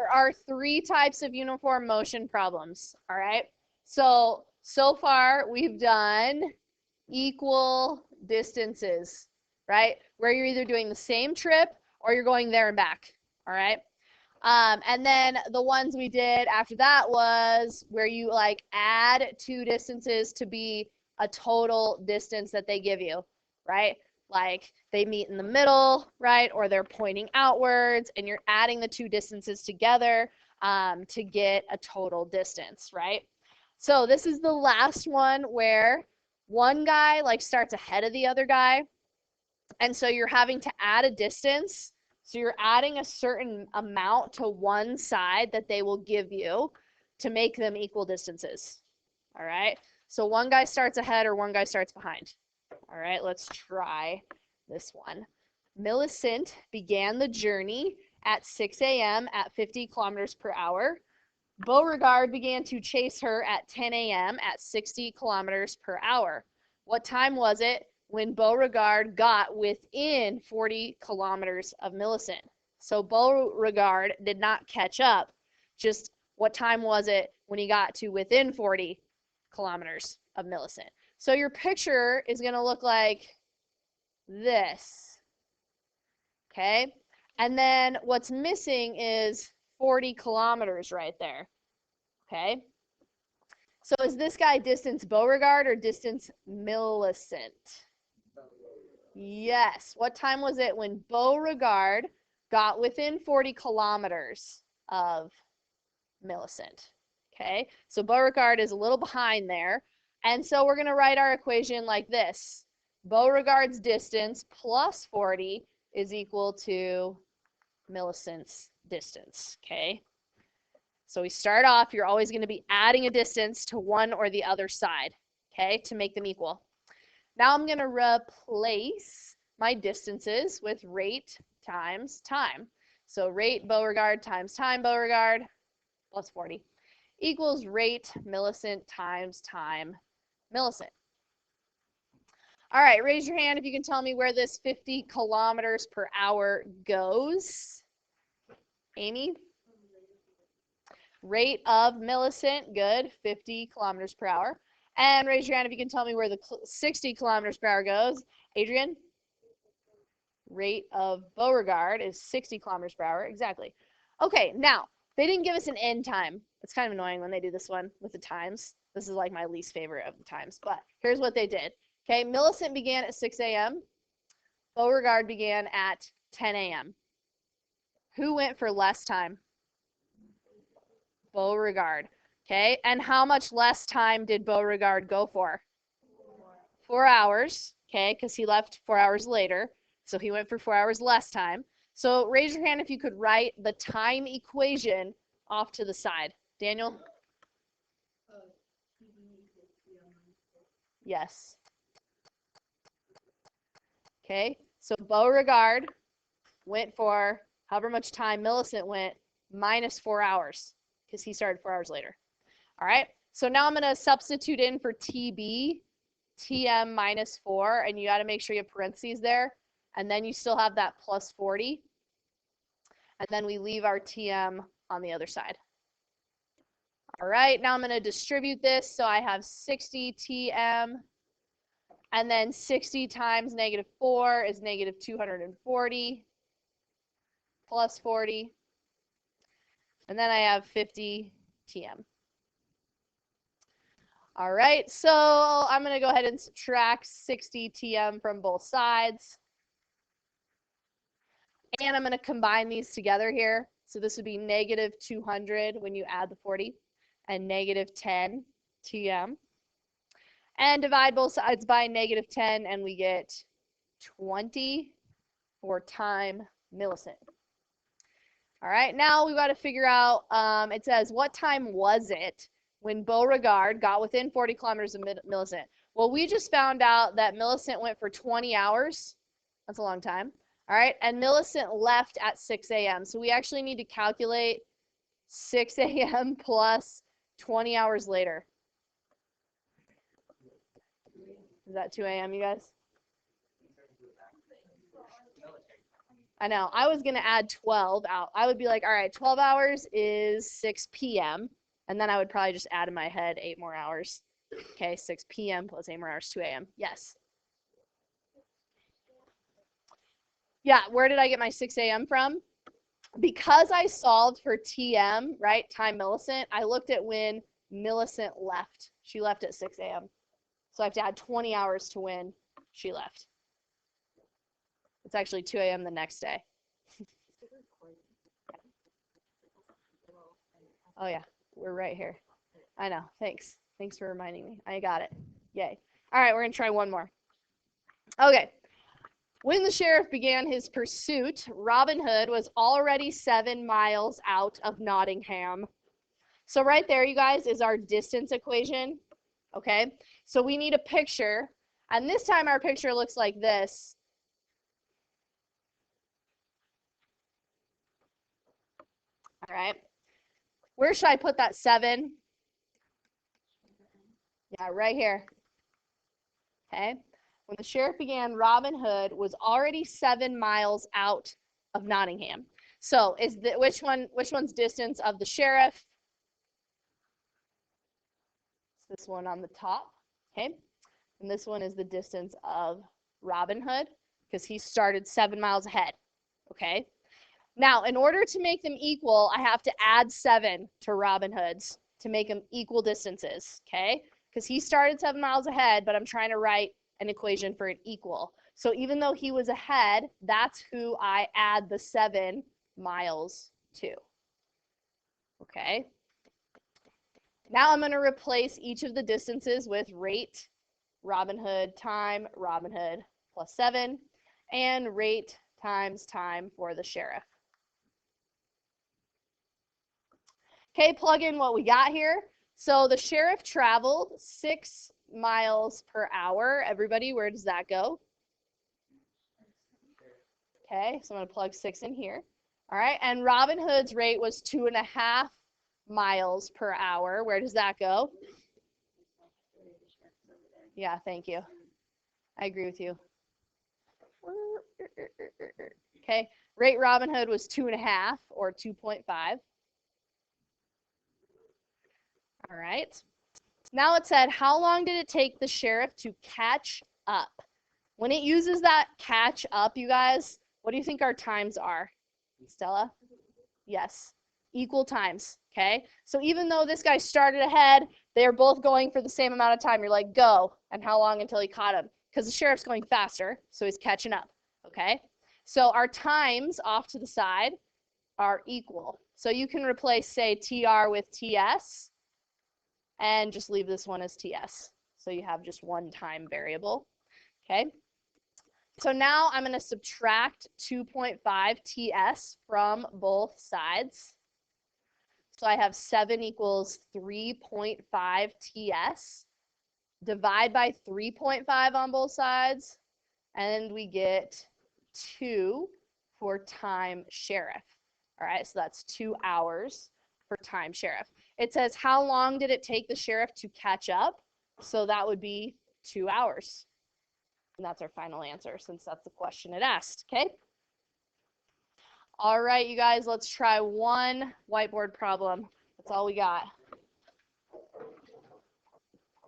are 3 types of uniform motion problems, all right? So far we've done equal distances, right? Where you're either doing the same trip or you're going there and back, all right? And then the ones we did after that was where you like add 2 distances to be a total distance that they give you, right? Like they meet in the middle, right? Or they're pointing outwards and you're adding the 2 distances together to get a total distance, right? So this is the last one where one guy like starts ahead of the other guy. And so you're having to add a distance. So you're adding a certain amount to one side that they will give you to make them equal distances. All right. So one guy starts ahead or one guy starts behind. All right, let's try this one. Millicent began the journey at 6 a.m. at 50 kilometers per hour. Beauregard began to chase her at 10 a.m. at 60 kilometers per hour. What time was it when Beauregard got within 40 kilometers of Millicent? So Beauregard did not catch up. Just what time was it when he got to within 40 kilometers of Millicent? So your picture is going to look like this. Okay? And then what's missing is 40 kilometers right there. Okay? So is this guy distance Beauregard or distance Millicent? Yes. What time was it when Beauregard got within 40 kilometers of Millicent? Okay? So Beauregard is a little behind there. And so we're going to write our equation like this. Beauregard's distance plus 40 is equal to Millicent's distance, okay? So we start off, you're always going to be adding a distance to one or the other side, okay, to make them equal. Now I'm going to replace my distances with rate times time. So rate Beauregard times time Beauregard plus 40 equals rate Millicent times time Millicent. All right, raise your hand if you can tell me where this 50 kilometers per hour goes. Amy? Rate of Millicent, good, 50 kilometers per hour. And raise your hand if you can tell me where the 60 kilometers per hour goes. Adrian? Rate of Beauregard is 60 kilometers per hour, exactly. Okay, now, they didn't give us an end time. It's kind of annoying when they do this one with the times. This is like my least favorite of the times, but here's what they did. Okay, Millicent began at 6 a.m. Beauregard began at 10 a.m. Who went for less time? Beauregard. Okay, and how much less time did Beauregard go for? 4 hours, okay, because he left 4 hours later. So he went for 4 hours less time. So raise your hand if you could write the time equation off to the side. Daniel? Yes. Okay, so Beauregard went for however much time Millicent went minus 4 hours because he started 4 hours later. All right, so now I'm going to substitute in for TB, TM minus 4, and you got to make sure you have parentheses there. And then you still have that plus 40. And then we leave our TM on the other side. All right, now I'm going to distribute this. So I have 60 TM. And then 60 times negative 4 is negative 240 plus 40. And then I have 50 TM. All right, so I'm going to go ahead and subtract 60 TM from both sides. And I'm going to combine these together here. So this would be negative 200 when you add the 40 and negative 10 TM. And divide both sides by negative 10 and we get 20 for time Millicent. All right, now we've got to figure out, it says, what time was it when Beauregard got within 40 kilometers of Millicent? Well, we just found out that Millicent went for 20 hours. That's a long time. All right, and Millicent left at 6 a.m. So we actually need to calculate 6 a.m. plus 20 hours later. Is that 2 a.m., you guys? I know. I was going to add 12 out. I would be like, all right, 12 hours is 6 p.m. And then I would probably just add in my head 8 more hours. Okay, 6 p.m. plus 8 more hours, 2 a.m. Yes. Yeah, where did I get my 6 a.m. from? Because I solved for TM, right, time Millicent, I looked at when Millicent left. She left at 6 a.m. So I have to add 20 hours to when she left. It's actually 2 a.m. the next day. Oh, yeah, we're right here. I know. Thanks. Thanks for reminding me. I got it. Yay. All right, we're going to try one more. Okay. When the sheriff began his pursuit, Robin Hood was already 7 miles out of Nottingham. So right there, you guys, is our distance equation. Okay? So we need a picture. And this time our picture looks like this. All right. Where should I put that 7? Yeah, right here. Okay. When the sheriff began, Robin Hood was already 7 miles out of Nottingham. So which one's distance of the sheriff? It's this one on the top. Okay. And this one is the distance of Robin Hood because he started 7 miles ahead. Okay. Now, in order to make them equal, I have to add 7 to Robin Hood's to make them equal distances, okay? Because he started 7 miles ahead, but I'm trying to write an equation for it equal. So even though he was ahead, that's who I add the 7 miles to, okay? Now I'm going to replace each of the distances with rate, Robin Hood, time, Robin Hood plus 7, and rate times time for the sheriff. Okay, plug in what we got here. So the sheriff traveled 6 miles per hour. Everybody, where does that go? Okay, so I'm going to plug 6 in here. All right, and Robin Hood's rate was 2.5 miles per hour. Where does that go? Yeah, thank you. I agree with you. Okay, rate Robin Hood was 2.5 or 2.5. All right. Now it said, how long did it take the sheriff to catch up? When it uses that catch up, you guys, what do you think our times are? Stella? Yes. Equal times, okay? So even though this guy started ahead, they're both going for the same amount of time. You're like, go. And how long until he caught him? Because the sheriff's going faster, so he's catching up, okay? So our times off to the side are equal. So you can replace, say, TR with TS, and just leave this one as TS. So you have just one time variable, okay? So now I'm going to subtract 2.5 TS from both sides. So I have 7 equals 3.5 TS. Divide by 3.5 on both sides, and we get 2 for time sheriff. All right, so that's 2 hours for time sheriff. It says, how long did it take the sheriff to catch up? So that would be 2 hours. And that's our final answer since that's the question it asked, okay? All right, you guys, let's try one whiteboard problem. That's all we got.